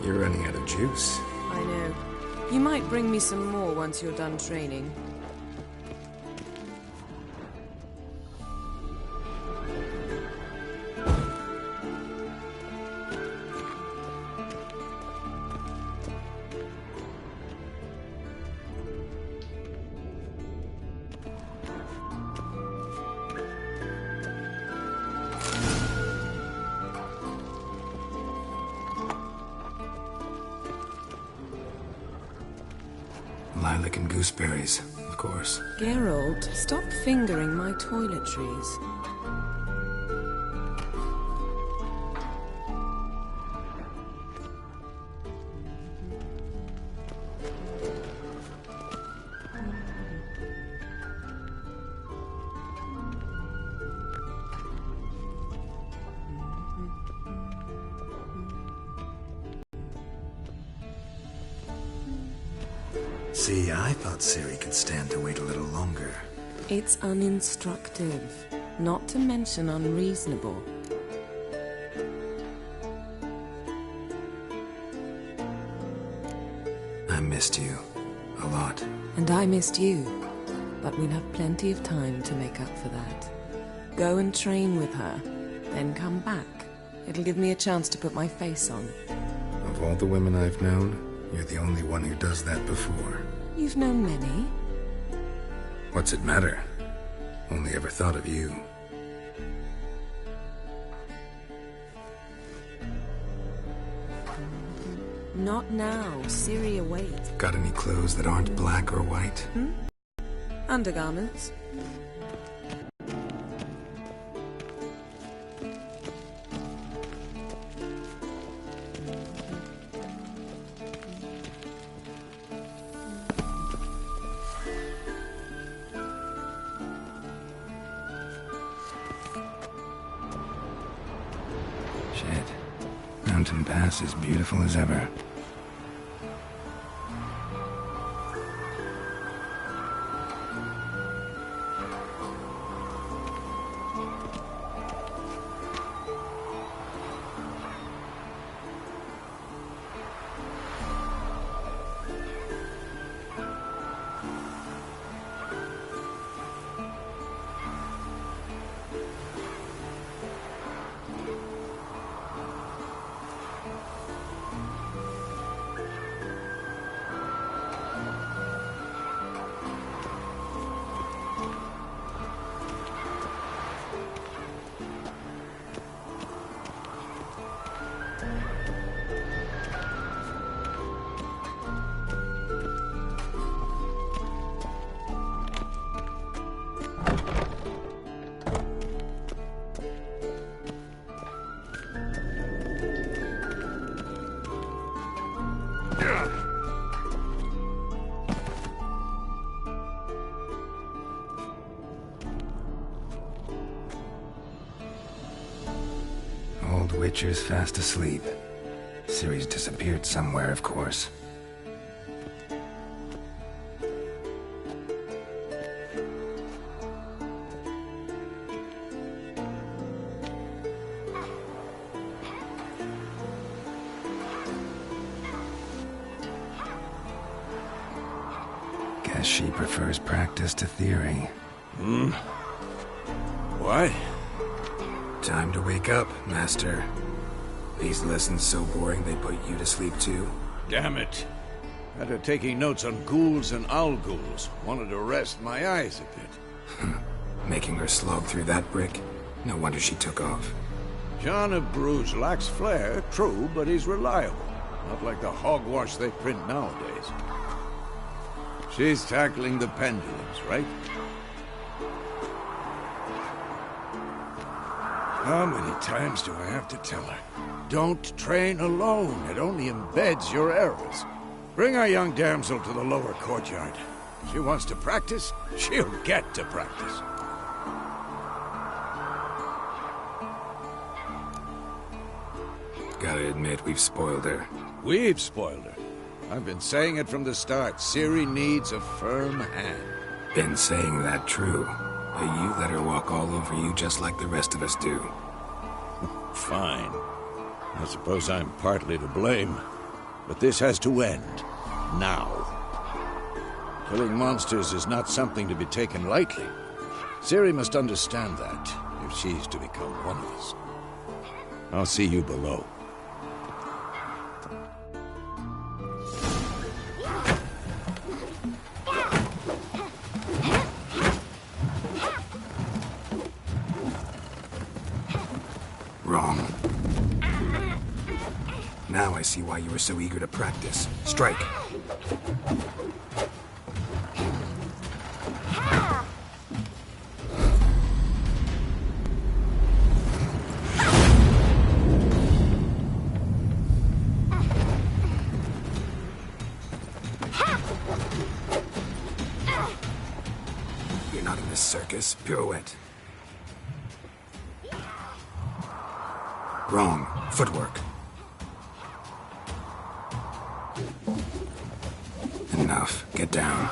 You're running out of juice. I know. You might bring me some more once you're done training. Lilac and gooseberries, of course. Geralt, stop fingering my toiletries. See, I thought Ciri could stand to wait a little longer. It's uninstructive, not to mention unreasonable. I missed you. A lot. And I missed you. But we'll have plenty of time to make up for that. Go and train with her, then come back. It'll give me a chance to put my face on. Of all the women I've known, you're the only one who does that before. You've known many. What's it matter? Only ever thought of you. Not now. Ciri awaits. Got any clothes that aren't black or white? Undergarments. Shit. Mountain Pass is beautiful as ever. Old Witcher's fast asleep. Ciri's disappeared somewhere, of course. Guess she prefers practice to theory. What? Time to wake up, Master. These lessons so boring they put you to sleep too? Damn it. After taking notes on ghouls and owl ghouls, wanted to rest my eyes a bit. Making her slog through that brick? No wonder she took off. John of Bruges lacks flair, true, but he's reliable. Not like the hogwash they print nowadays. She's tackling the pendulums, right? How many times do I have to tell her? Don't train alone. It only embeds your errors. Bring our young damsel to the lower courtyard. She wants to practice, she'll get to practice. Gotta admit, we've spoiled her. We've spoiled her. I've been saying it from the start. Ciri needs a firm hand. Been saying that true. But you let her walk all over you just like the rest of us do. Fine. I suppose I'm partly to blame. But this has to end. Now. Killing monsters is not something to be taken lightly. Ciri must understand that, if she's to become one of us. I'll see you below. Wrong. Now I see why you were so eager to practice. Strike. You're not in this circus. Pirouette. Wrong. Footwork. Enough. Get down.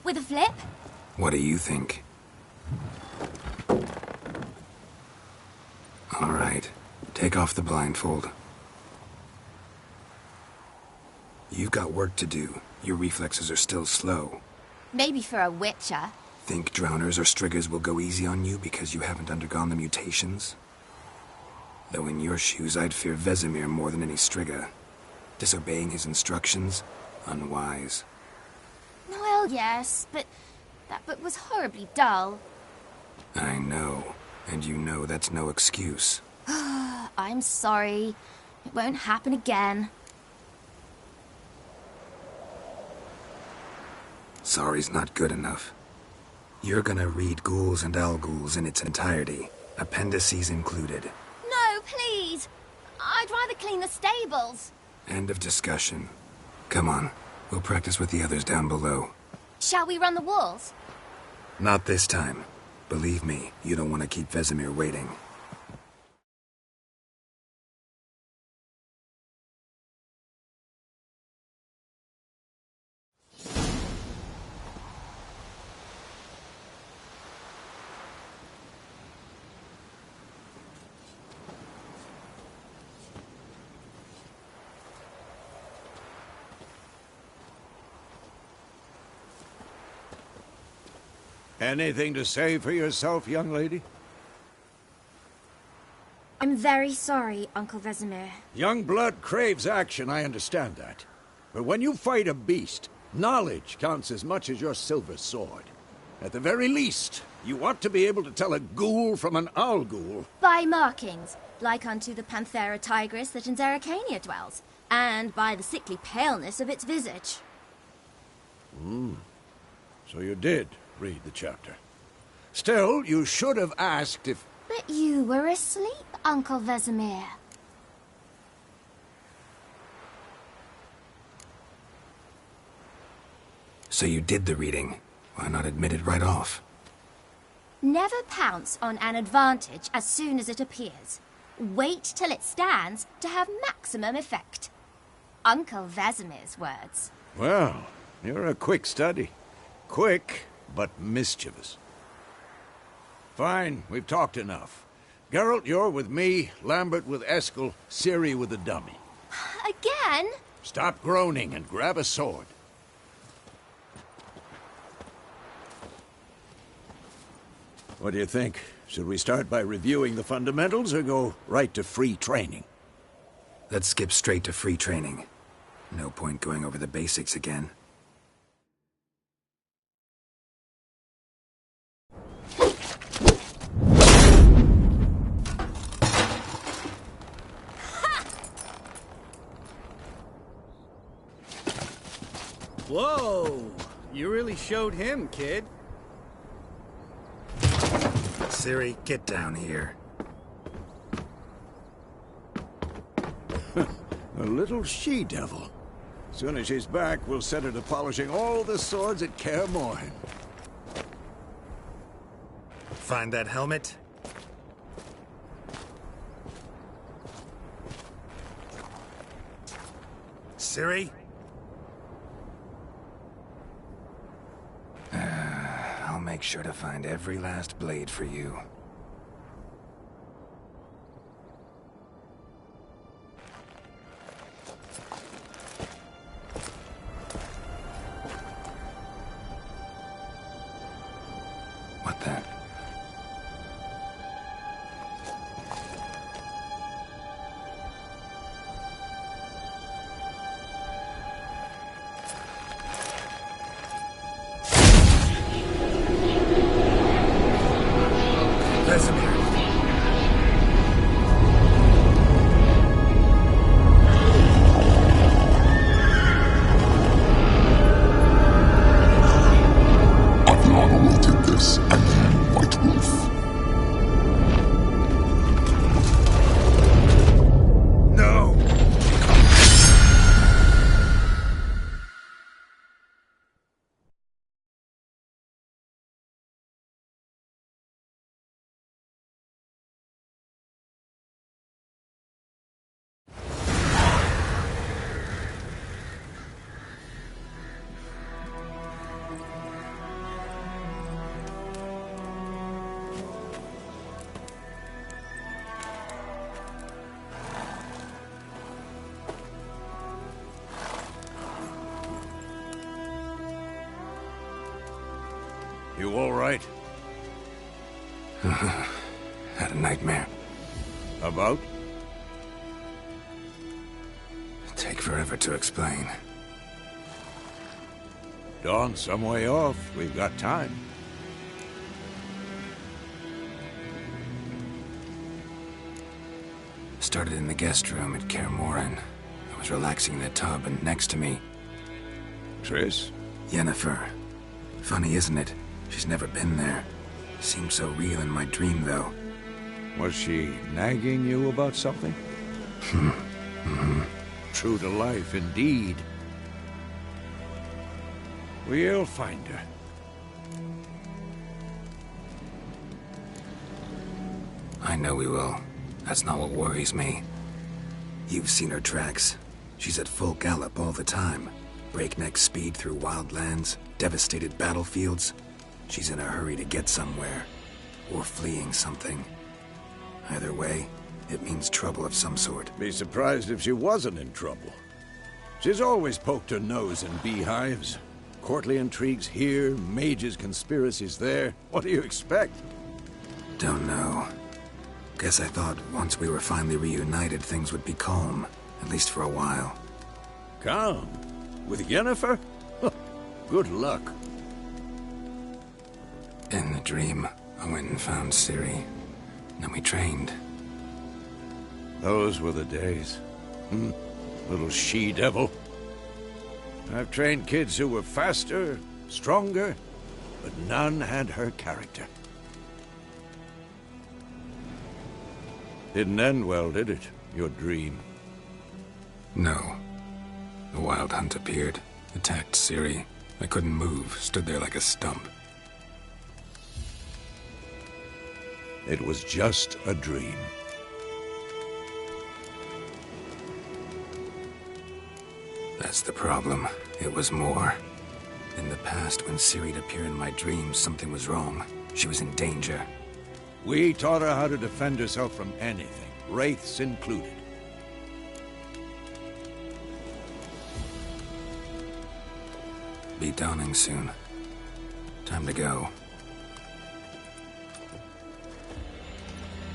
With a flip? What do you think? All right. Take off the blindfold. You've got work to do. Your reflexes are still slow. Maybe for a witcher. Think drowners or striggers will go easy on you because you haven't undergone the mutations? Though in your shoes, I'd fear Vesemir more than any strigger. Disobeying his instructions? Unwise. Well, yes, but that book was horribly dull. I know. And you know that's no excuse. I'm sorry. It won't happen again. Sorry's not good enough. You're gonna read Ghouls and Al-Ghouls in its entirety, appendices included. No, please! I'd rather clean the stables. End of discussion. Come on, we'll practice with the others down below. Shall we run the walls? Not this time. Believe me, you don't want to keep Vesemir waiting. Anything to say for yourself, young lady? I'm very sorry, Uncle Vesemir. Young blood craves action, I understand that. But when you fight a beast, knowledge counts as much as your silver sword. At the very least, you ought to be able to tell a ghoul from an owl-ghoul. By markings, like unto the Panthera tigris that in Zerrikania dwells, and by the sickly paleness of its visage. So you did read the chapter. Still, you should have asked if... But you were asleep, Uncle Vesemir. So you did the reading. Why not admit it right off? Never pounce on an advantage as soon as it appears. Wait till it stands to have maximum effect. Uncle Vesemir's words. Well, you're a quick study. Quick, but mischievous. Fine, we've talked enough. Geralt, you're with me, Lambert with Eskel, Ciri with the dummy. Again? Stop groaning and grab a sword. What do you think? Should we start by reviewing the fundamentals or go right to free training? Let's skip straight to free training. No point going over the basics again. Whoa! You really showed him, kid. Ciri, get down here. A little she-devil. Soon as she's back, we'll set her to polishing all the swords at Kaer Morhen. Find that helmet? Ciri? I'll make sure to find every last blade for you. Vesemir. Adriana will take this, and you, White Wolf. No! You all right? Had a nightmare. About? Take forever to explain. Dawn's some way off. We've got time. Started in the guest room at Kaer Morhen. I was relaxing in the tub, and next to me, Triss? Yennefer. Funny, isn't it? She's never been there. Seemed so real in my dream, though. Was she nagging you about something? True to life, indeed. We'll find her. I know we will. That's not what worries me. You've seen her tracks. She's at full gallop all the time. Breakneck speed through wild lands, devastated battlefields. She's in a hurry to get somewhere. Or fleeing something. Either way, it means trouble of some sort. Be surprised if she wasn't in trouble. She's always poked her nose in beehives. Courtly intrigues here, mages' conspiracies there. What do you expect? Don't know. Guess I thought once we were finally reunited, things would be calm. At least for a while. Calm? With Yennefer? Good luck. In the dream, I went and found Ciri. Then we trained. Those were the days. Little she-devil. I've trained kids who were faster, stronger, but none had her character. Didn't end well, did it? Your dream? No. The Wild Hunt appeared, attacked Ciri. I couldn't move, stood there like a stump. It was just a dream. That's the problem. It was more. In the past, when Ciri'd appear in my dreams, something was wrong. She was in danger. We taught her how to defend herself from anything, wraiths included. Be dawning soon. Time to go.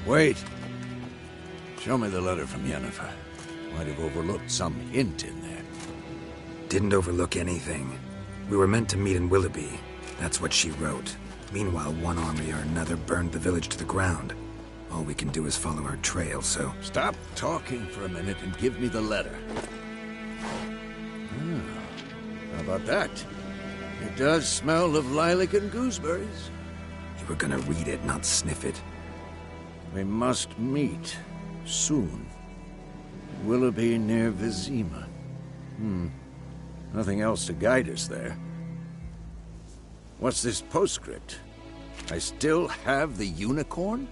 Wait. Show me the letter from Yennefer. Might have overlooked some hint in there. Didn't overlook anything. We were meant to meet in Willoughby. That's what she wrote. Meanwhile, one army or another burned the village to the ground. All we can do is follow her trail, so... Stop talking for a minute and give me the letter. How about that? It does smell of lilac and gooseberries. You were gonna read it, not sniff it. We must meet. Soon. Willoughby near Vizima. Nothing else to guide us there. What's this postscript? I still have the unicorn?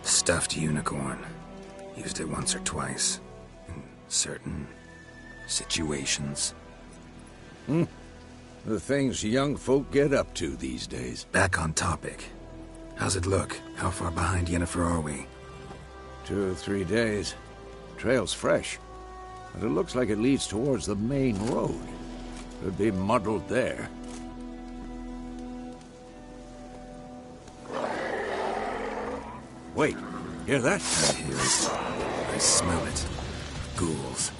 Stuffed unicorn. Used it once or twice. In certain situations. The things young folk get up to these days. Back on topic. How's it look? How far behind Yennefer are we? 2 or 3 days. Trail's fresh. But it looks like it leads towards the main road. Could be muddled there. Wait, hear that? I hear it. I smell it. Ghouls.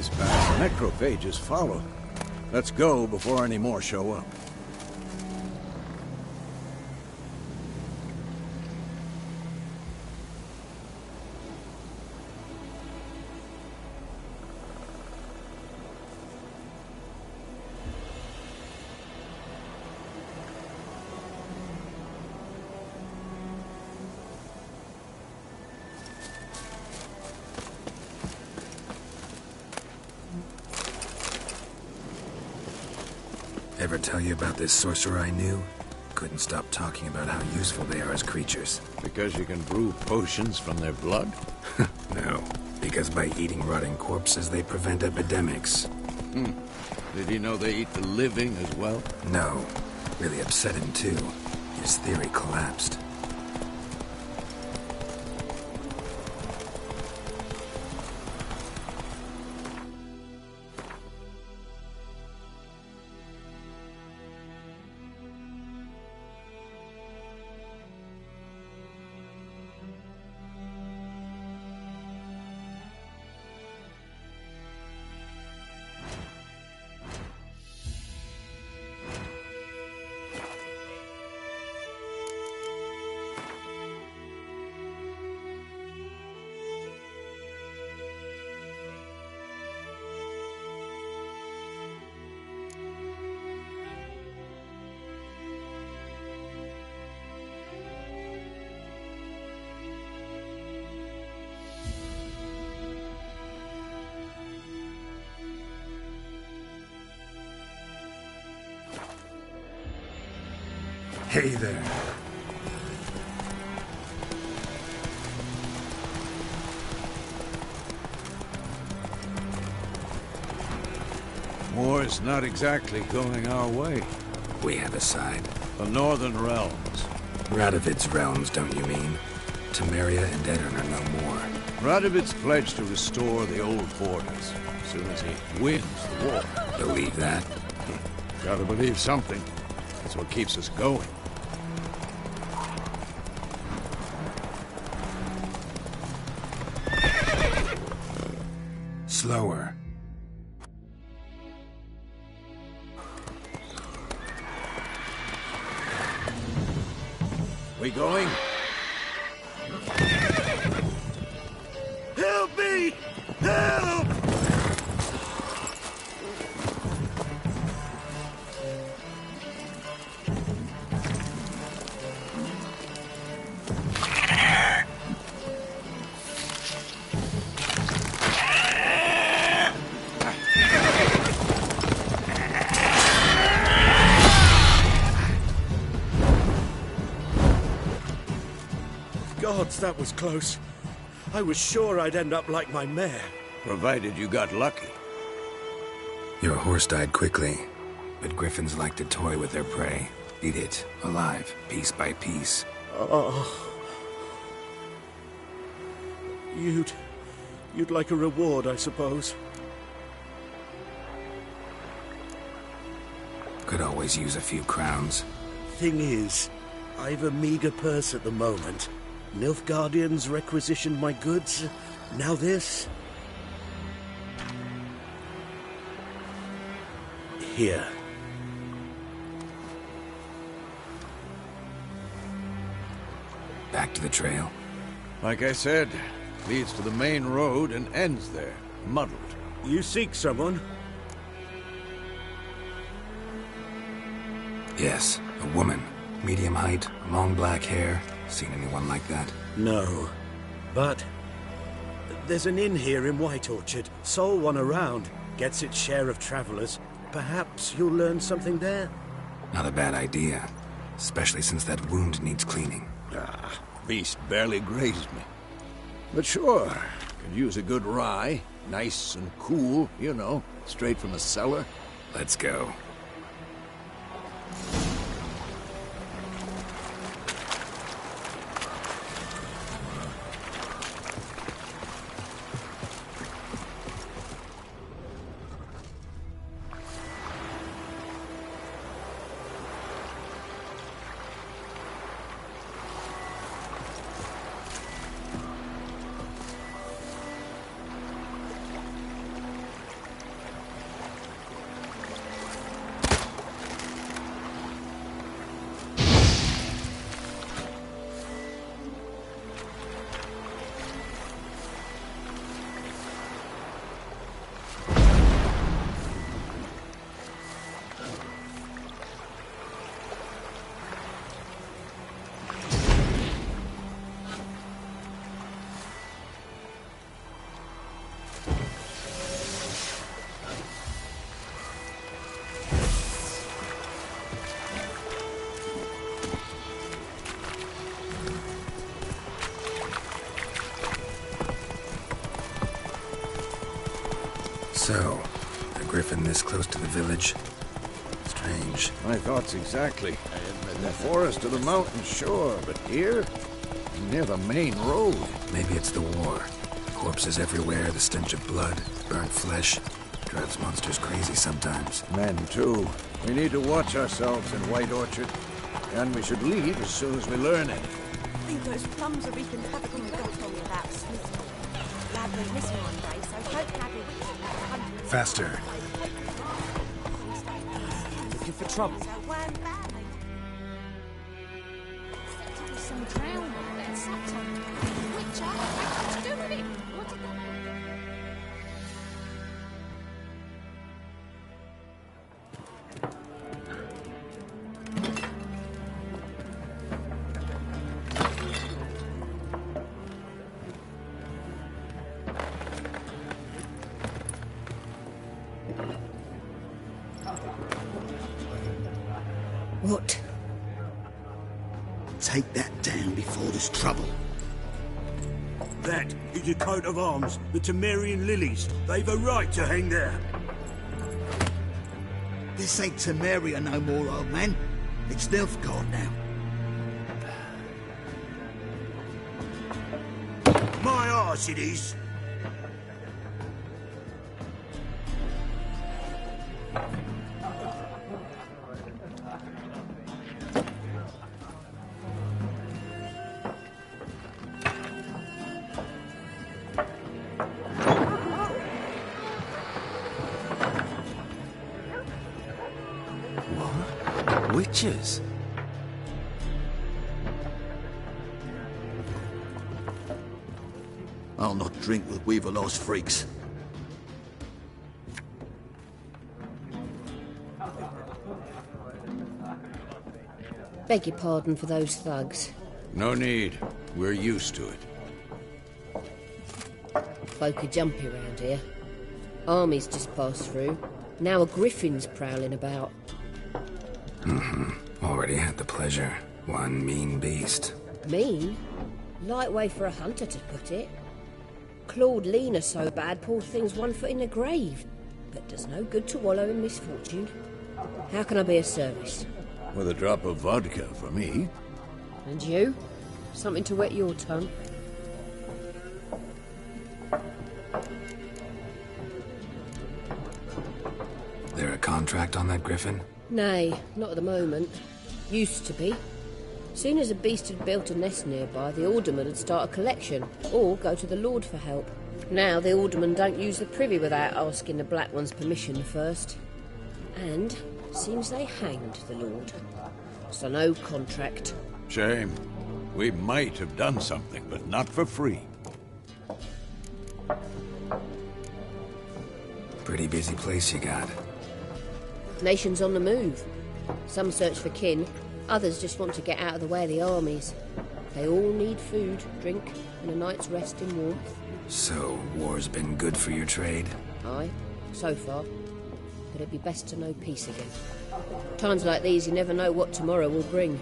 is past, necrophages follow. Let's go before any more show up. Ever tell you about this sorcerer I knew? Couldn't stop talking about how useful they are as creatures. Because you can brew potions from their blood? No, because by eating rotting corpses, they prevent epidemics. Did he know they eat the living as well? No, really upset him too. His theory collapsed. Hey there. War's not exactly going our way. We have a side. The Northern Realms. Radovid's realms, don't you mean? Temeria and Edirn are no more. Radovid's pledged to restore the old borders as soon as he wins the war. Believe that? Gotta believe something. That's what keeps us going. Slower. We going? Help me! Help! Gods, that was close. I was sure I'd end up like my mare. Provided you got lucky. Your horse died quickly, but griffins like to toy with their prey. Eat it, alive, piece by piece. Oh. You'd like a reward, I suppose. Could always use a few crowns. Thing is, I've a meager purse at the moment. Nilfgaardians requisitioned my goods. Now this. Here. Back to the trail. Like I said, leads to the main road and ends there, muddled. You seek someone? Yes, a woman. Medium height, long black hair. Seen anyone like that? No. But there's an inn here in White Orchard. Sole one around. Gets its share of travelers. Perhaps you'll learn something there? Not a bad idea. Especially since that wound needs cleaning. Beast barely grazed me. But sure, could use a good rye. Nice and cool, you know, straight from a cellar. Let's go. So, a griffin this close to the village? Strange. My thoughts exactly. In the forest or the mountains, sure, but here? Near the main road. Maybe it's the war. Corpses everywhere, the stench of blood, burnt flesh. Drives monsters crazy sometimes. Men, too. We need to watch ourselves in White Orchard. And we should leave as soon as we learn it. I think those plums are wreaking havoc on the girl told me about Smith. Lad went missing one day, so hope Lad will witch. Faster. Looking for trouble. So weren't bad. There was some drowning there, sat on. Which I had nothing to do with it. What did that... What? Take that down before there's trouble. That is a coat of arms, the Temerian lilies. They've a right to hang there. This ain't Temeria no more, old man. It's Nilfgaard now. My arse it is. Witches? I'll not drink with Weaverlaw's freaks. Beg your pardon for those thugs. No need. We're used to it. Folk are jumpy around here. Armies just passed through. Now a griffin's prowling about. Already had the pleasure. One mean beast. Mean? Light way for a hunter to put it. Clawed Lena so bad, poor thing's 1 foot in the grave. But does no good to wallow in misfortune. How can I be of service? With a drop of vodka for me. And you? Something to wet your tongue? There a contract on that griffin? Nay, not at the moment. Used to be. Soon as a beast had built a nest nearby, the alderman would start a collection, or go to the Lord for help. Now the alderman don't use the privy without asking the Black One's permission first. And seems they hanged the Lord. So no contract. Shame. We might have done something, but not for free. Pretty busy place you got. Nations on the move. Some search for kin, others just want to get out of the way of the armies. They all need food, drink, and a night's rest in warmth. So, war's been good for your trade? Aye, so far. But it'd be best to know peace again. Times like these, you never know what tomorrow will bring.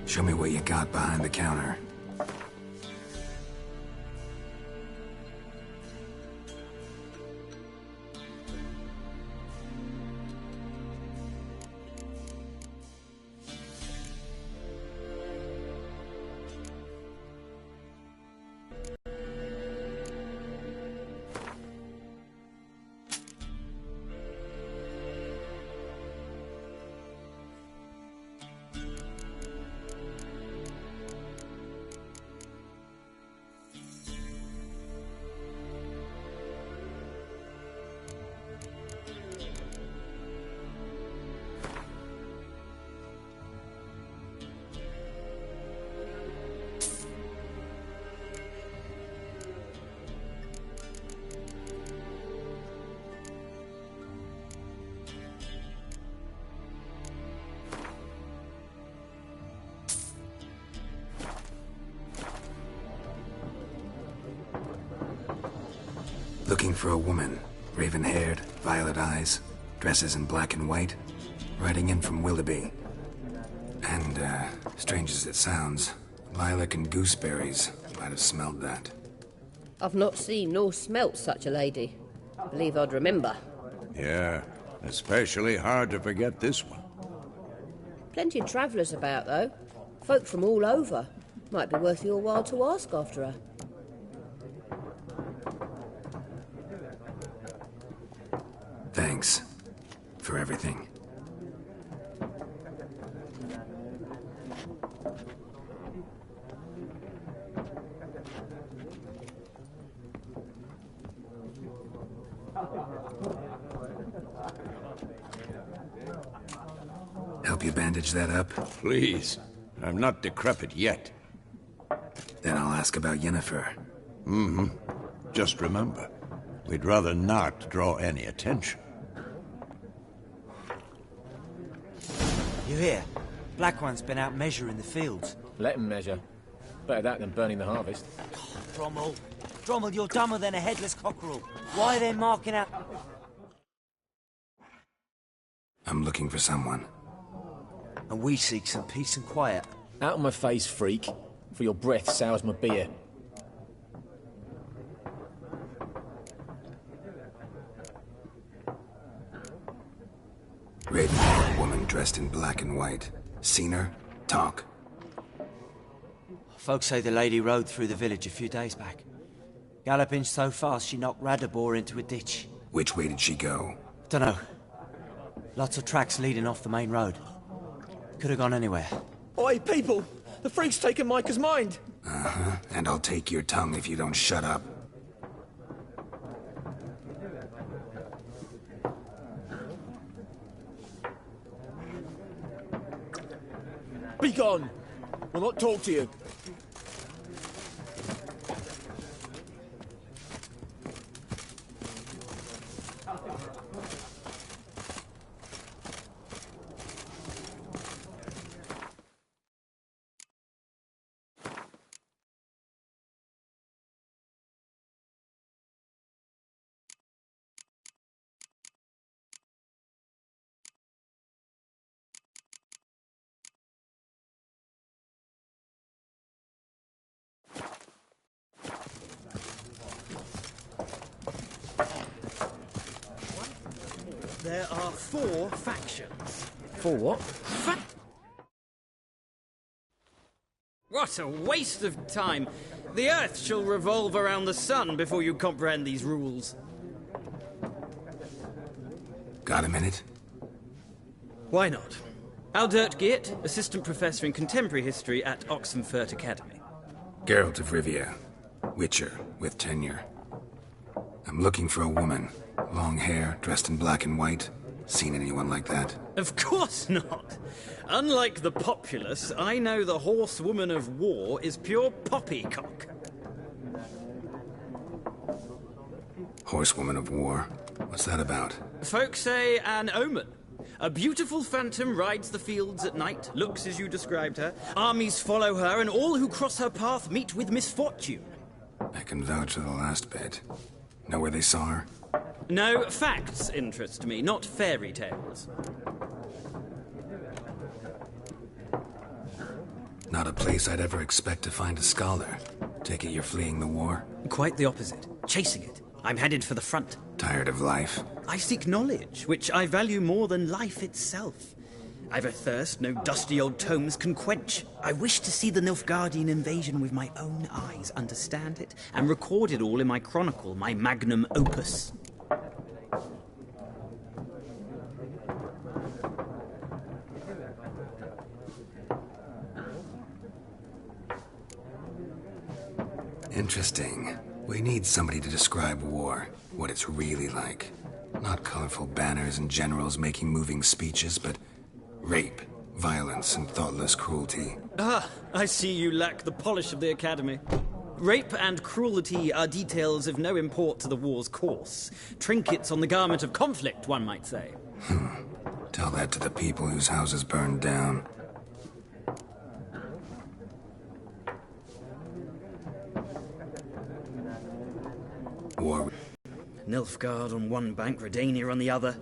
Show me what you got behind the counter. Looking for a woman. Raven-haired, violet eyes, dresses in black and white. Riding in from Willoughby. And, strange as it sounds, lilac and gooseberries. Might have smelled that. I've not seen nor smelt such a lady. Believe I'd remember. Yeah, especially hard to forget this one. Plenty of travellers about, though. Folk from all over. Might be worth your while to ask after her. Thanks for everything. Help you bandage that up? Please. I'm not decrepit yet. Then I'll ask about Yennefer. Mm-hmm. Just remember, we'd rather not draw any attention. You hear? Black One's been out measuring the fields. Let him measure. Better that than burning the harvest. Drommel. Drommel, you're dumber than a headless cockerel. Why are they marking out... I'm looking for someone. And we seek some peace and quiet. Out of my face, freak. For your breath sours my beer. Raven, woman dressed in black and white. Seen her? Talk. Folks say the lady rode through the village a few days back. Galloping so fast she knocked Radabor into a ditch. Which way did she go? Dunno. Lots of tracks leading off the main road. Could have gone anywhere. Oi, people! The freak's taken Micah's mind! Uh-huh. And I'll take your tongue if you don't shut up. Be gone! We'll not talk to you. There are 4 factions. 4 what? What a waste of time! The Earth shall revolve around the sun before you comprehend these rules. Got a minute? Why not? Aldert Geert, Assistant Professor in Contemporary History at Oxenfurt Academy. Geralt of Rivia. Witcher, with tenure. I'm looking for a woman. Long hair, dressed in black and white. Seen anyone like that? Of course not! Unlike the populace, I know the horsewoman of war is pure poppycock. Horsewoman of war? What's that about? Folk say an omen. A beautiful phantom rides the fields at night, looks as you described her. Armies follow her, and all who cross her path meet with misfortune. I can vouch for the last bit. Know where they saw her? No, facts interest me, not fairy tales. Not a place I'd ever expect to find a scholar. Take it you're fleeing the war? Quite the opposite. Chasing it. I'm headed for the front. Tired of life? I seek knowledge, which I value more than life itself. I've a thirst no dusty old tomes can quench. I wish to see the Nilfgaardian invasion with my own eyes, understand it, and record it all in my chronicle, my magnum opus. Interesting. We need somebody to describe war, what it's really like. Not colorful banners and generals making moving speeches, but rape, violence, and thoughtless cruelty. Ah, I see you lack the polish of the Academy. Rape and cruelty are details of no import to the war's course. Trinkets on the garment of conflict, one might say. Tell that to the people whose houses burned down. War. Nilfgaard on one bank, Redania on the other.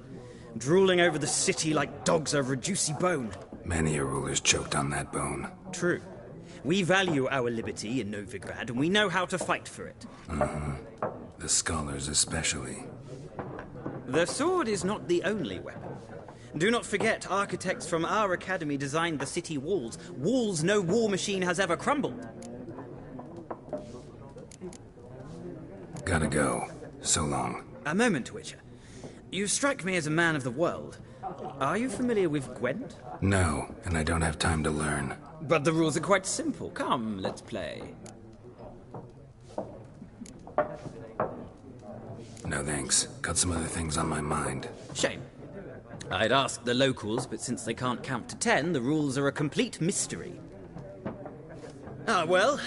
Drooling over the city like dogs over a juicy bone. Many a ruler's choked on that bone. True. We value our liberty in Novigrad, and we know how to fight for it. The scholars especially. The sword is not the only weapon. Do not forget, architects from our academy designed the city walls. Walls no war machine has ever crumbled. Gotta go. So long. A moment, Witcher. You strike me as a man of the world. Are you familiar with Gwent? No, and I don't have time to learn. But the rules are quite simple. Come, let's play. No thanks. Got some other things on my mind. Shame. I'd ask the locals, but since they can't count to 10, the rules are a complete mystery. Ah, well,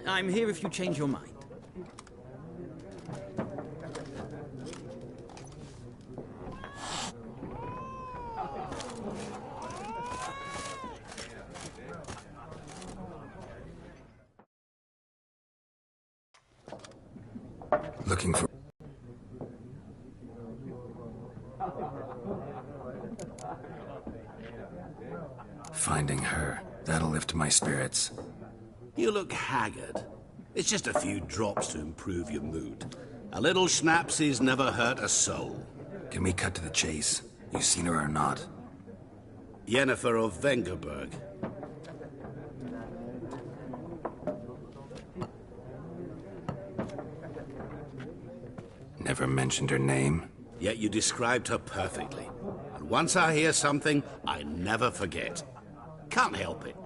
I'm here if you change your mind. Looking for... Finding her. That'll lift my spirits. You look haggard. It's just a few drops to improve your mood. A little schnapsy's never hurt a soul. Can we cut to the chase? You seen her or not? Yennefer of Vengerberg. Never mentioned her name. Yet you described her perfectly. And once I hear something, I never forget. Can't help it.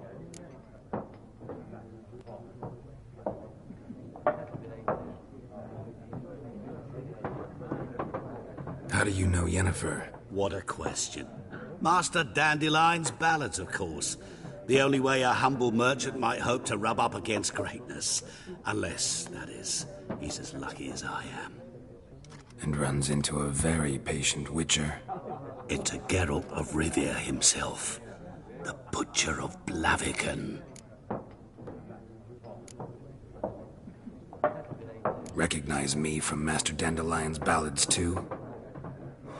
How do you know Yennefer? What a question. Master Dandelion's ballads, of course. The only way a humble merchant might hope to rub up against greatness. Unless, that is, he's as lucky as I am. And runs into a very patient witcher. Into Geralt of Rivia himself. The Butcher of Blaviken. Recognize me from Master Dandelion's ballads, too?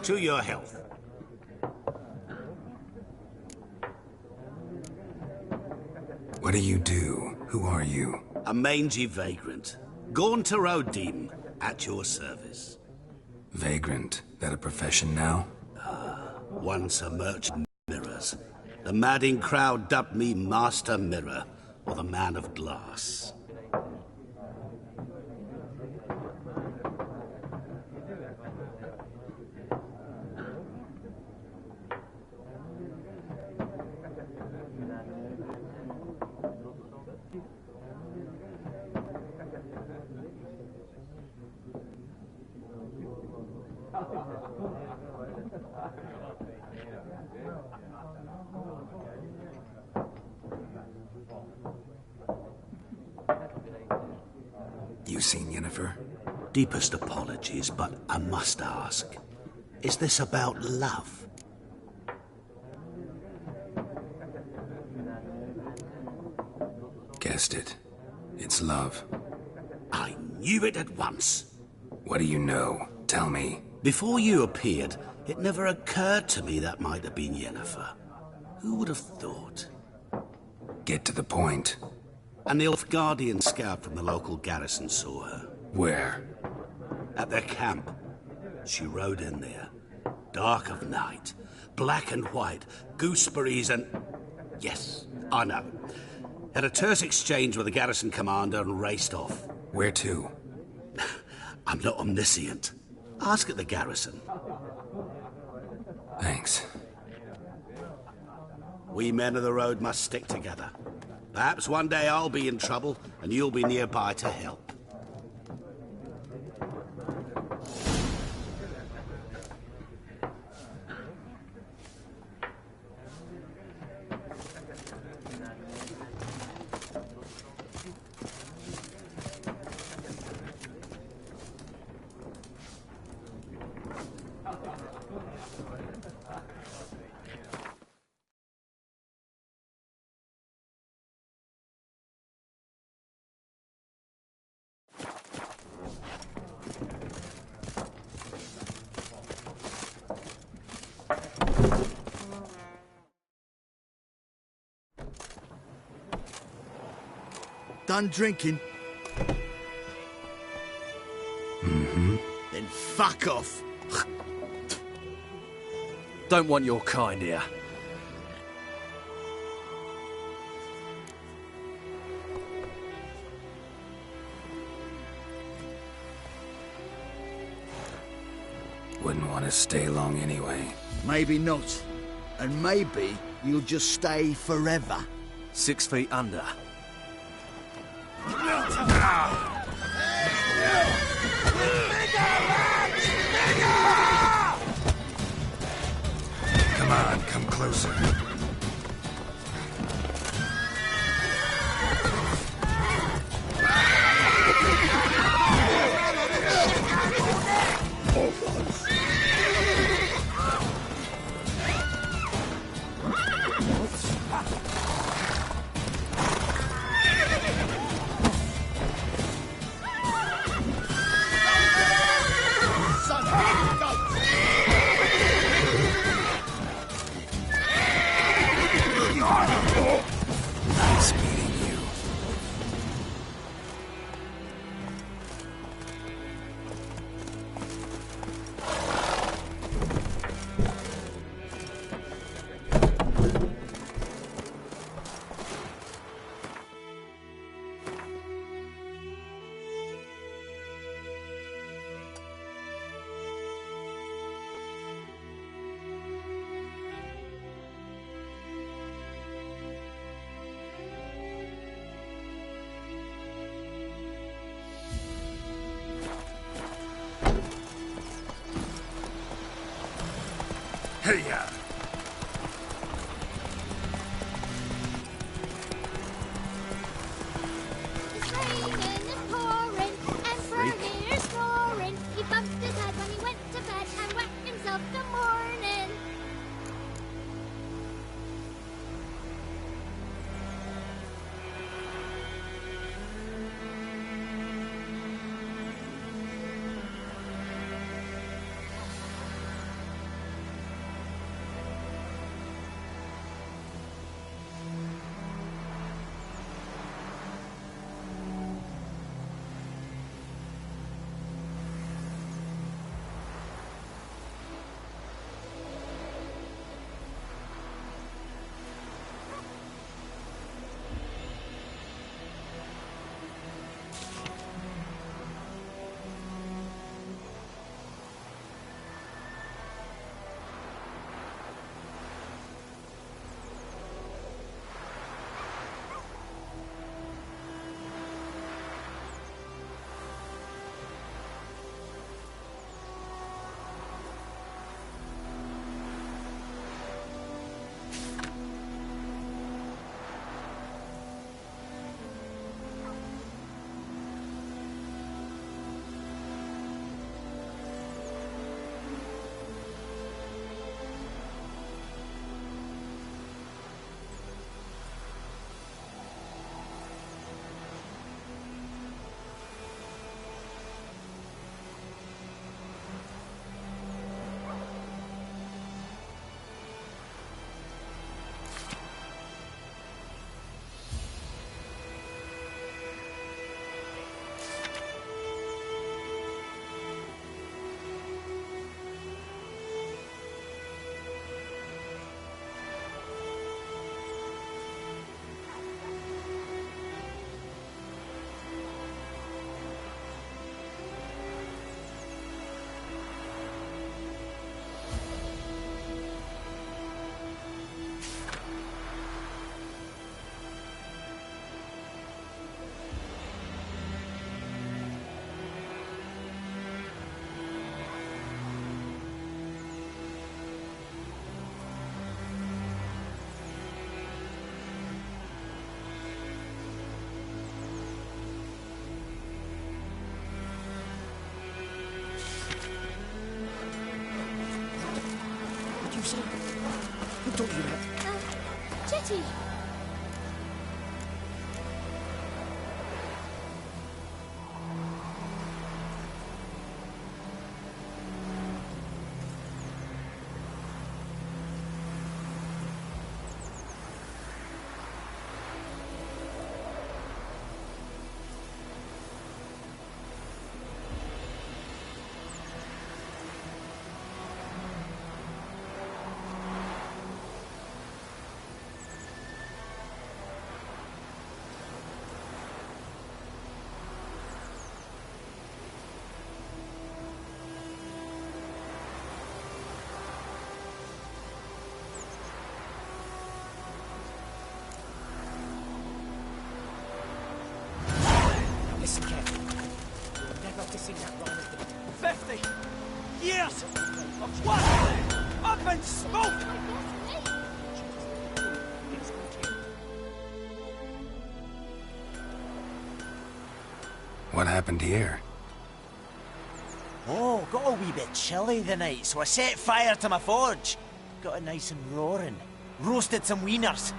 To your health. What do you do? Who are you? A mangy vagrant. Gone to Rodim, at your service. Vagrant? That a profession now? Once a merchant of mirrors. The madding crowd dubbed me Master Mirror, or the Man of Glass. You seen Yennefer? Deepest apologies, but I must ask. Is this about love? Guessed it. It's love. I knew it at once. What do you know? Tell me. Before you appeared, it never occurred to me that might have been Yennefer. Who would have thought? Get to the point. An Nilfgaardian scout from the local garrison saw her. Where? At their camp. She rode in there. Dark of night. Black and white. Gooseberries and... Yes, I know. Had a terse exchange with the garrison commander and raced off. Where to? I'm not omniscient. Ask at the garrison. Thanks. We men of the road must stick together. Perhaps one day I'll be in trouble, and you'll be nearby to help. done drinking? Mm-hmm. Then fuck off. Don't want your kind here. Wouldn't want to stay long anyway. Maybe not. And maybe you'll just stay forever. 6 feet under. Come on, come closer. Nice meeting you. Hey-ya! It's raining, it's pouring, and Ferdinand's snoring. He bumped his head when he went to bed and whacked himself the morning. Who told you that? Jetty! up in smoke! What happened here? Oh, got a wee bit chilly the night, so I set fire to my forge. Got it nice and roaring. Roasted some wieners.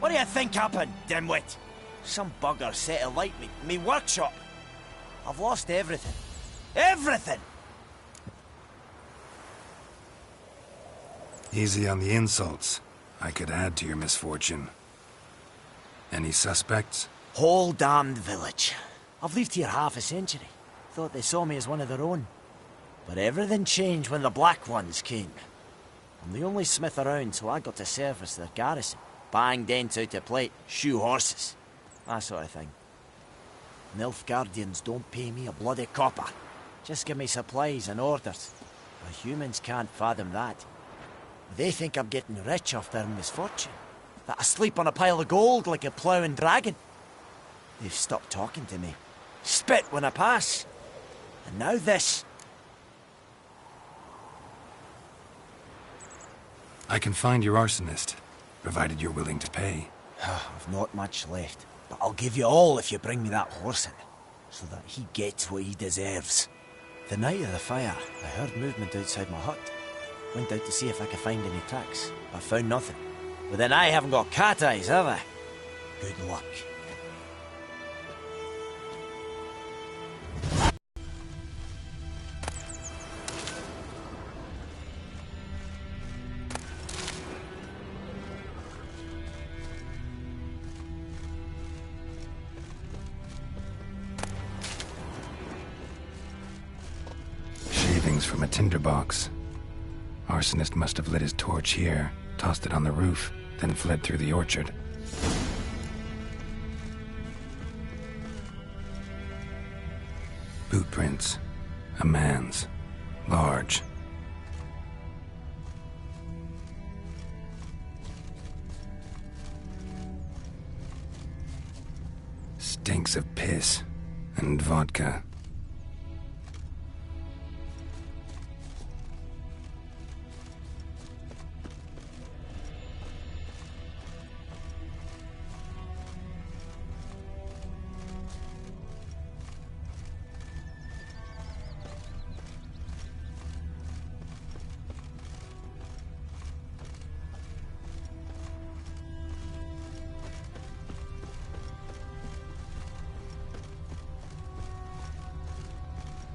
What do you think happened, dimwit? Some bugger set alight me workshop. I've lost everything. Everything! Easy on the insults. I could add to your misfortune. Any suspects? Whole damned village. I've lived here half a century. Thought they saw me as one of their own. But everything changed when the Black Ones came. I'm the only smith around, so I got to service their garrison. Bang dents out of plate, shoe horses. That sort of thing. Nilfgaardians don't pay me a bloody copper. Just give me supplies and orders. The humans can't fathom that. They think I'm getting rich off their misfortune. That I sleep on a pile of gold like a ploughing dragon. They've stopped talking to me. Spit when I pass. And now this. I can find your arsonist, provided you're willing to pay. I've not much left, but I'll give you all if you bring me that horse in, so that he gets what he deserves. The night of the fire, I heard movement outside my hut. Went out to see if I could find any tracks, but found nothing. But then I haven't got cat eyes, have I? Good luck. From a tinderbox. Arsonist must have lit his torch here, tossed it on the roof, then fled through the orchard. Boot prints. A man's. Large. Stinks of piss and vodka.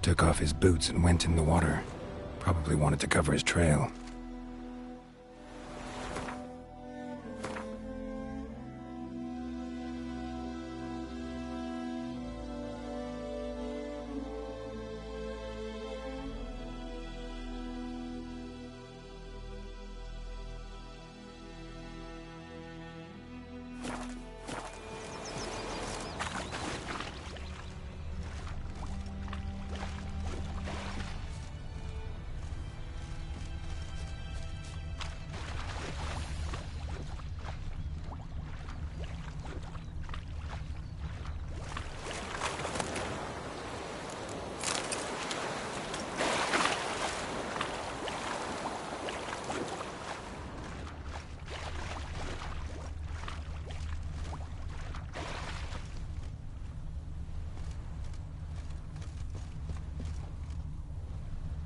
Took off his boots and went in the water. Probably wanted to cover his trail.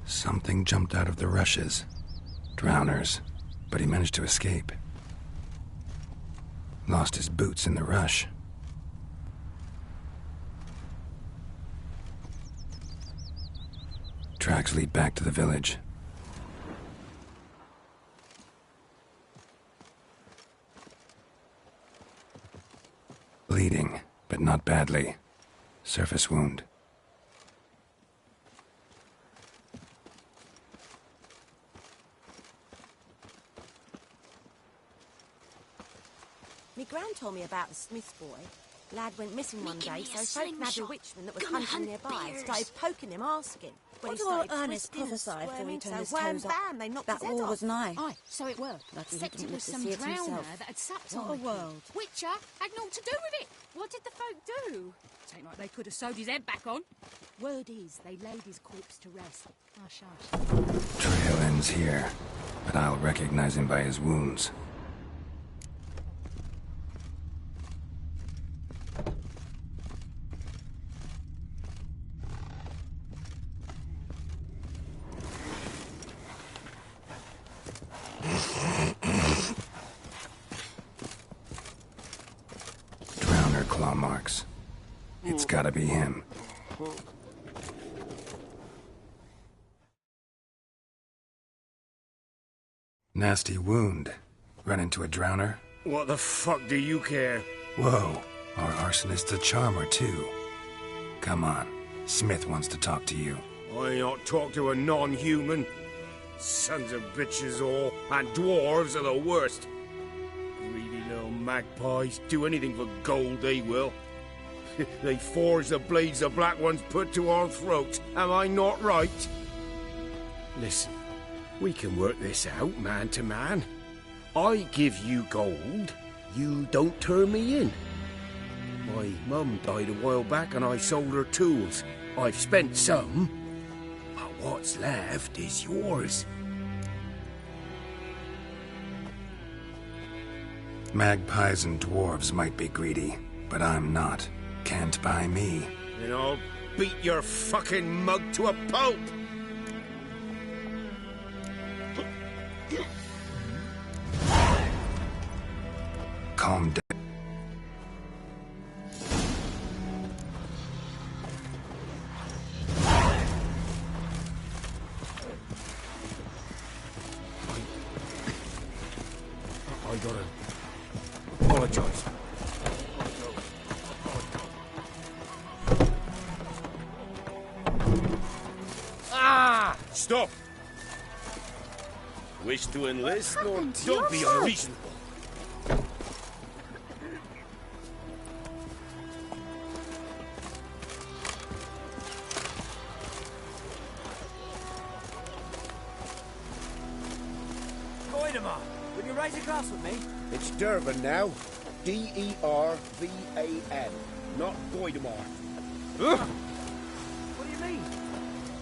Something jumped out of the rushes. Drowners. But he managed to escape. Lost his boots in the rush. Tracks lead back to the village. Bleeding, but not badly. Surface wound. Me gran told me about the Smith boy. Lad went missing one day, so folk nabbed a witchman that was hunting nearby and started poking him, asking. What do all Ernest prophesy before he turned his toes up? Bam, they knocked That his head war off. was nigh. Aye, so it were. Lucky he Except didn't it live was to some see it drowner himself. that had supped What a on. world. Witcher had naught to do with it. What did the folk do? Tain't like they could have sewed his head back on. Word is, they laid his corpse to rest. Hush, hush. Trail ends here. but I'll recognize him by his wounds. Drowner claw marks. It's gotta be him. Nasty wound. Run into a drowner? What the fuck do you care? Whoa, our arsonist's a charmer too. Come on, Smith wants to talk to you. I ain't not talk to a non-human. Sons of bitches all, and dwarves are the worst. Greedy little magpies, do anything for gold they will. They forge the blades the Black Ones put to our throats, am I not right? Listen, we can work this out man to man. I give you gold, you don't turn me in. My mum died a while back and I sold her tools. I've spent some, but what's left is yours. Magpies and dwarves might be greedy, but I'm not. Can't buy me. Then I'll beat your fucking mug to a pulp! Calm down. I gotta apologize. Ah! Stop! Wish to enlist? No, don't be unreasonable. Will you raise a glass with me? It's Durban now. D-E-R-V-A-N, not Goidemar. What do you mean?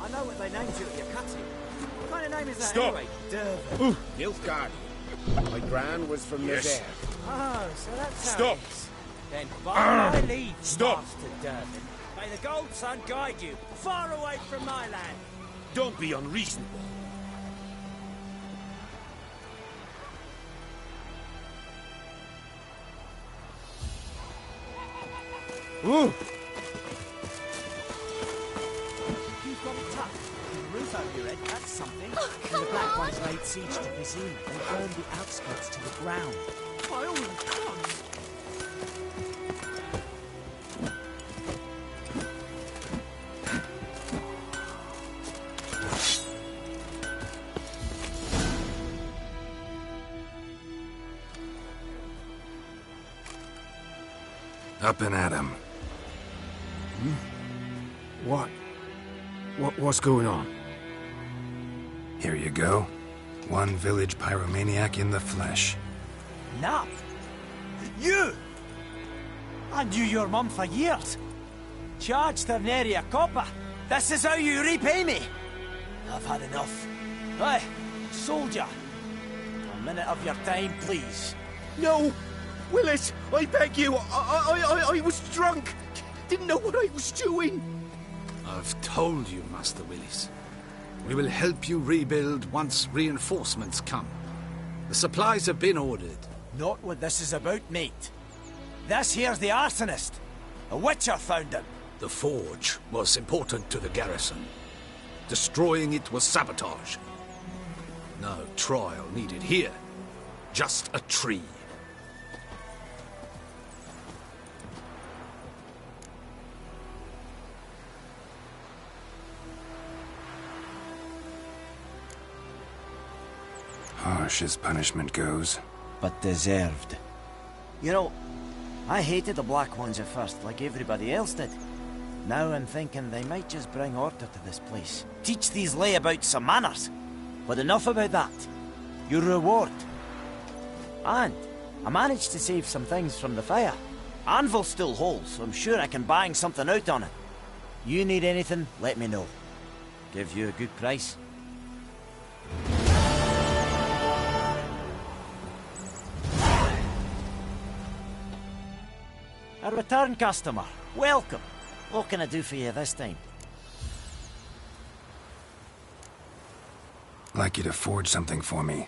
I know what they named you at your cutting. What kind of name is that Stop. anyway? Durban. Nilfgaard. My gran was from Yes. Nazaire. Oh, so that's how Stop. it is. Then by my leave, Stop. Master Durban. May the Gold Sun guide you far away from my land. Don't be unreasonable. Ooh. You've got it tough. The roof over your head, that's something. Oh, When come the Black on. Ones laid siege to Vizima, they burned the outskirts to the ground. By all the gods! Up and at him. What's going on? Here you go. One village pyromaniac in the flesh. Nap? You! I knew your mum for years. Charged her nary a copper. This is how you repay me. I've had enough. Hey, soldier. A minute of your time, please. No! Willis, I beg you, I was drunk. Didn't know what I was doing. I've told you, Master Willis. We will help you rebuild once reinforcements come. The supplies have been ordered. Not what this is about, mate. This here's the arsonist. A witcher found him. The forge was important to the garrison. Destroying it was sabotage. No trial needed here. Just a tree. Harsh as punishment goes. But deserved. You know, I hated the Black Ones at first, like everybody else did. Now I'm thinking they might just bring order to this place. Teach these layabouts some manners. But enough about that. Your reward. And I managed to save some things from the fire. Anvil still holds, so I'm sure I can bang something out on it. You need anything, let me know. Give you a good price. A return customer. Welcome. What can I do for you this time? I'd like you to forge something for me.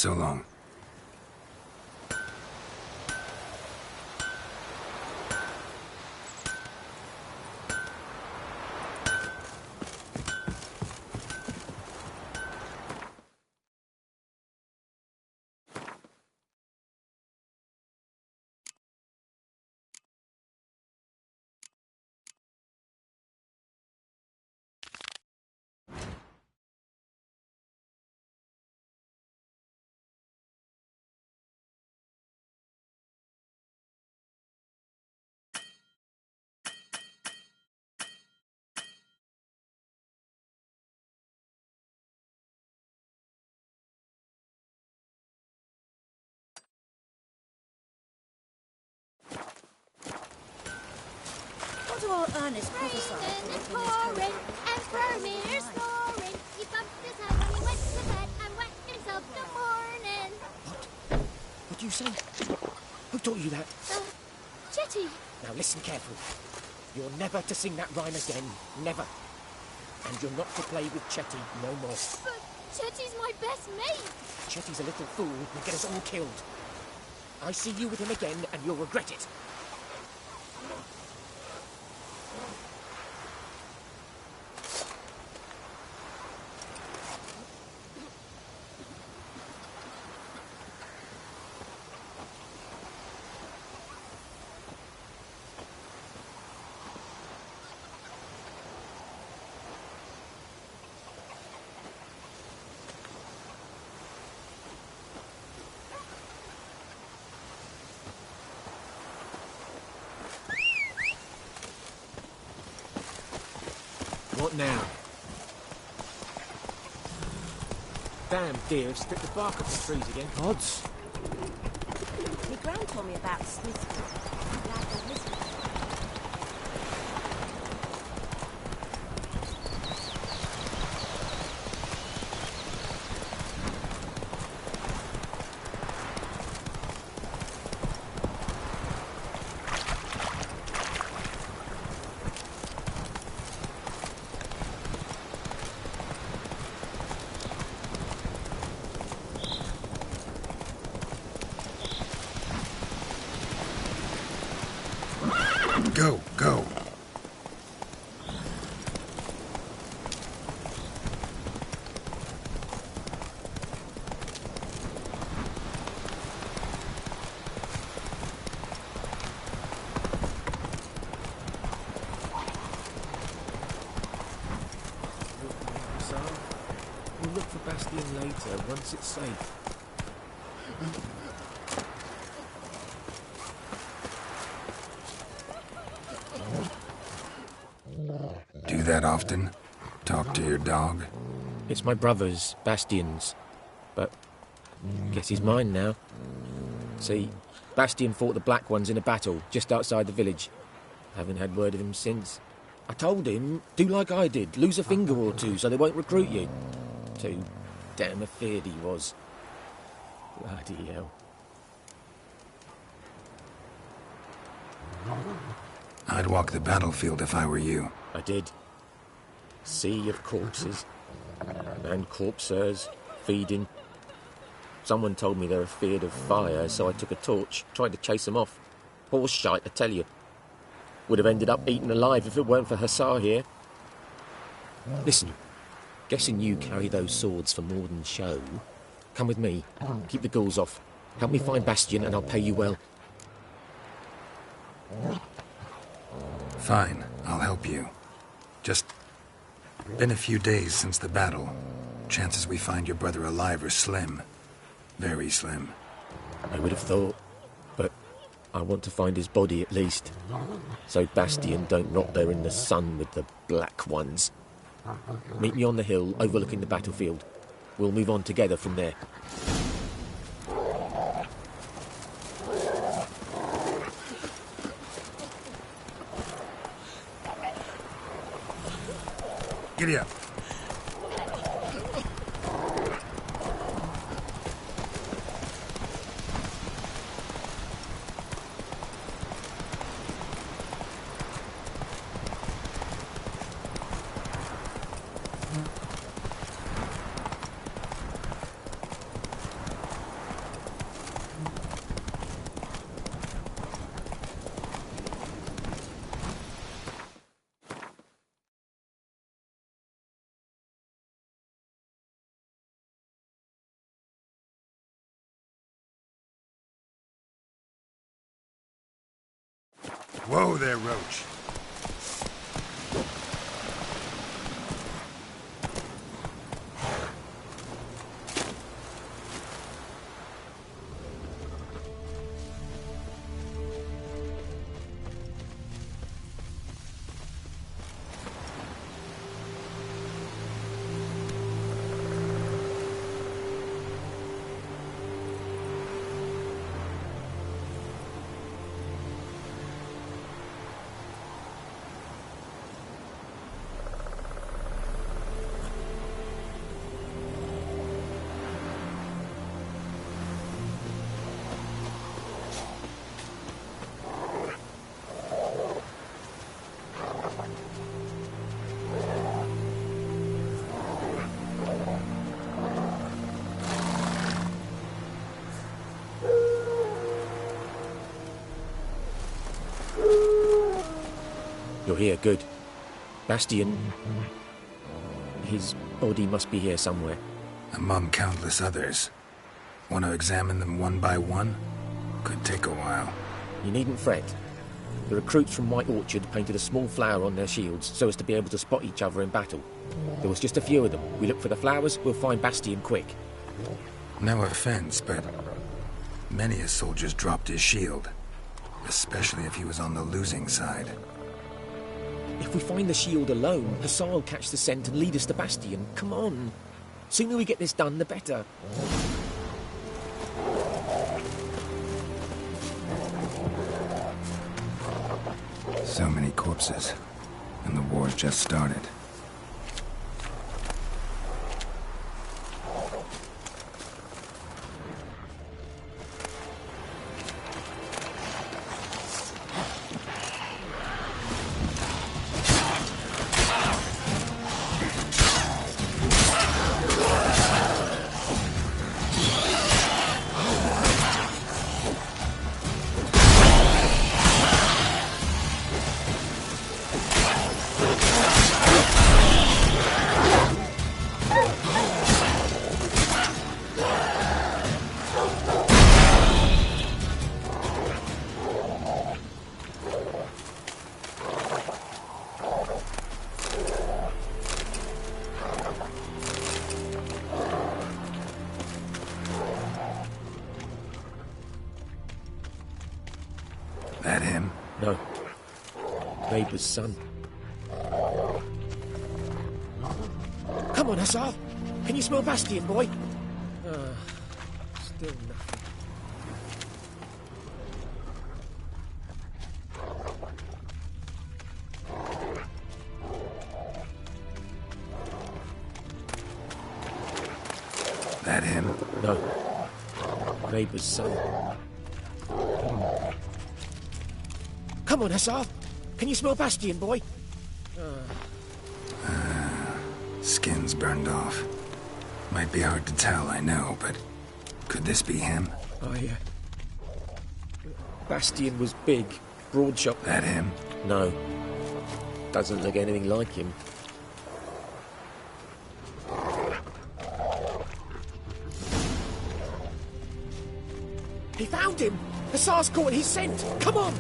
So long. What do our Ernest prophesy And pouring and Vermeer snoring. He bumped his head when he went to bed and whacked himself till morning. What do you say? Who taught you that? Chetty. Now listen carefully. You're never to sing that rhyme again. Never. And you're not to play with Chetty no more. But Chetty's my best mate. Chetty's a little fool who'll get us all killed. I see you with him again and you'll regret it. What now? Damn deer have stripped the bark off the trees again. Odds. My gran told me about Smithfield. Lad was missing. Go, go. We'll look for Bastion later, once it's safe. Do that often? Talk to your dog? It's my brother's, Bastion's. But guess he's mine now. See, Bastion fought the Black Ones in a battle just outside the village. Haven't had word of him since. I told him, do like I did, lose a finger or two so they won't recruit you. Too damn afeard he was. Bloody hell. I'd walk the battlefield if I were you. I did. Sea of corpses. And corpsers, feeding. Someone told me they're afeard of fire, so I took a torch, tried to chase them off. Horse shite, I tell you. Would have ended up eaten alive if it weren't for Hussar here. Listen, guessing you carry those swords for more than show. Come with me. Keep the ghouls off. Help me find Bastion and I'll pay you well. Fine, I'll help you. Just been a few days since the battle. Chances we find your brother alive are slim. Very slim. I would have thought, but I want to find his body at least. So Bastion don't rot there in the sun with the Black Ones. Meet me on the hill overlooking the battlefield. We'll move on together from there. Giddy up. Whoa there, Roach. You're here, good. Bastion... His body must be here somewhere. Among countless others. Want to examine them one by one? Could take a while. You needn't fret. The recruits from White Orchard painted a small flower on their shields so as to be able to spot each other in battle. There was just a few of them. We look for the flowers, we'll find Bastion quick. No offense, but many a soldier's dropped his shield. Especially if he was on the losing side. If If we find the shield alone, Hussar will catch the scent and lead us to Bastion. Come on. Sooner we get this done, the better. So many corpses, and the war's just started. That him? No. Neighbour's son. Come on, Hussar. Can you smell Bastion, boy? Still nothing. That him? No. Neighbour's son. Come on, Hussar. Can you smell Bastion, boy? Skin's burned off. Might be hard to tell, I know, but could this be him? Bastion was big, broad shot. That him? No. Doesn't look anything like him. He found him! Hussar's caught his scent! Come on!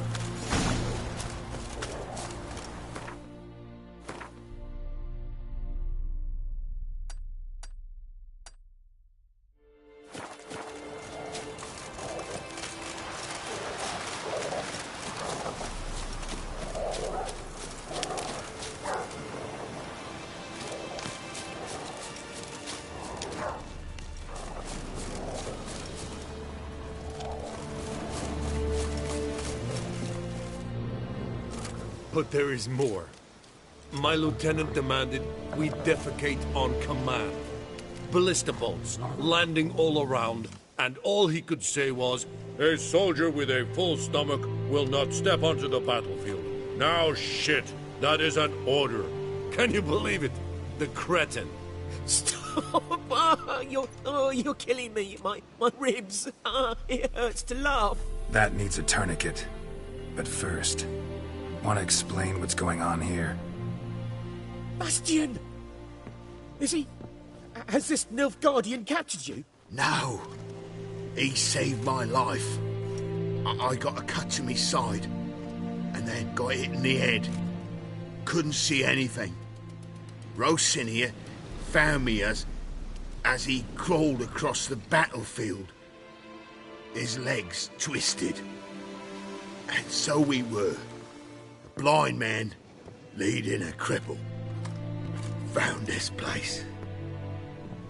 But there is more. My lieutenant demanded we defecate on command. Ballista bolts, landing all around, and all he could say was, "A soldier with a full stomach will not step onto the battlefield." Now shit, that is an order. Can you believe it? The cretin. Stop! You're killing me. My ribs. It hurts to laugh. That needs a tourniquet. But first, want to explain what's going on here? Bastion! Is he... Has this Nilfgaardian captured you? No. He saved my life. I got a cut to my side, and then got hit in the head. Couldn't see anything. Rosinia found me as he crawled across the battlefield. His legs twisted. And so we were. A blind man leading a cripple. Found this place.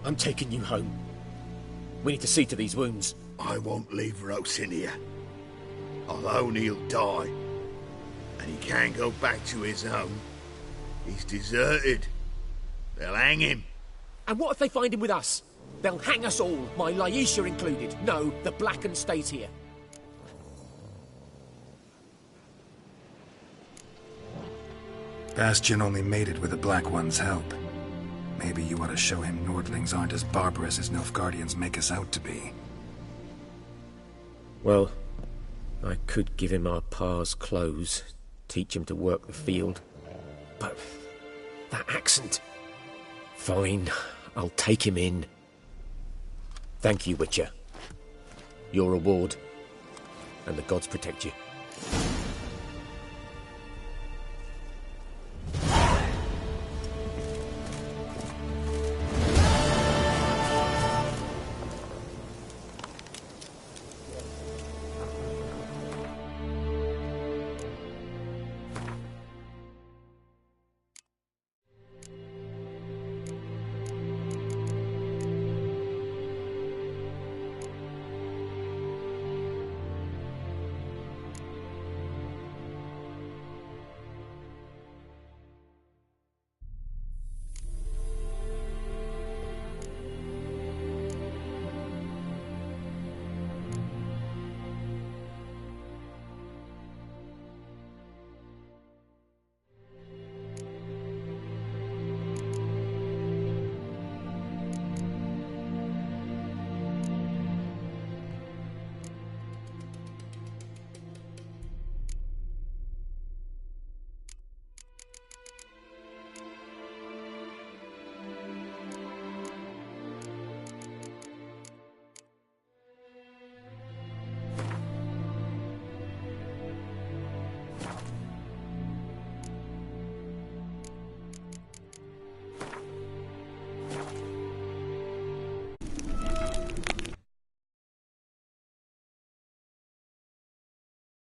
I'm taking you home. We need to see to these wounds. I won't leave Rosinia. Alone he'll die. And he can't go back to his home. He's deserted. They'll hang him. And what if they find him with us? They'll hang us all, my Laisha included. No, the Blacken stays here. Bastion only made it with the Black One's help. Maybe you ought to show him Nordlings aren't as barbarous as Nilfgaardians make us out to be. Well, I could give him our pa's clothes, teach him to work the field. But that accent... Fine, I'll take him in. Thank you, Witcher. Your reward, and the gods protect you.